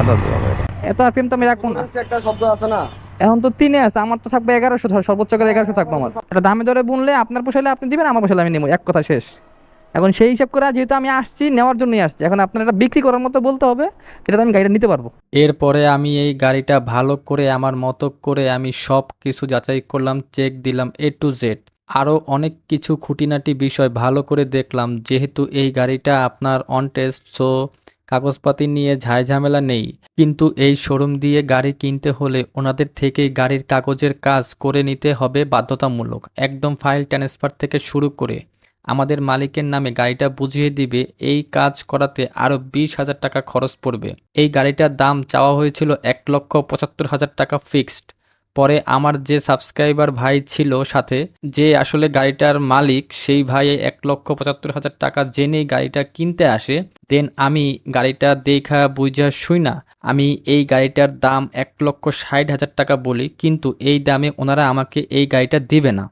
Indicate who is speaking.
Speaker 1: হাজার দেওয়া যাবে। এত আরপিএম তো আমি রাখবো না।
Speaker 2: একটা শব্দ আছে না,
Speaker 1: এখন তো 3-এ আছে, আমার তো থাকবে 1100, সর্বোচ্চ করে 1100 থাকবে আমার। এটা দামে দরে বুনলে আপনার পোষাইলে আপনি দিবেন, আমার পোষাইলে আমি নেবো, এক কথা শেষ। এখন সেই হিসাব করে যেহেতু আমি আসছি নেওয়ার জন্যই আসছি, এখন আপনার এটা বিক্রি করার মতো বলতে হবে যেটা আমি গাড়িটা নিতে পারবো।
Speaker 3: এরপরে আমি এই গাড়িটা ভালো করে আমার মতো করে আমি সব কিছু যাচাই করলাম, চেক দিলাম A to Z। আরও অনেক কিছু খুঁটিনাটি বিষয় ভালো করে দেখলাম, যেহেতু এই গাড়িটা আপনার অন টেস্ট, সো কাগজপাতি নিয়ে ঝামেলা নেই। কিন্তু এই শোরুম দিয়ে গাড়ি কিনতে হলে ওনাদের থেকেই গাড়ির কাগজের কাজ করে নিতে হবে বাধ্যতামূলক, একদম ফাইল ট্রান্সফার থেকে শুরু করে আমাদের মালিকের নামে গাড়িটা বুঝিয়ে দিবে। এই কাজ করাতে আরও 20,000 টাকা খরচ পড়বে। এই গাড়িটার দাম চাওয়া হয়েছিল 1,75,000 টাকা ফিক্সড। পরে আমার যে সাবস্ক্রাইবার ভাই ছিল সাথে, যে আসলে গাড়িটার মালিক, সেই ভাই 1,75,000 টাকা জেনেই গাড়িটা কিনতে আসে। দেন আমি গাড়িটা দেখা বুঝা শুইনা আমি এই গাড়িটার দাম 1,60,000 টাকা বলি, কিন্তু এই দামে ওনারা আমাকে এই গাড়িটা দিবে না।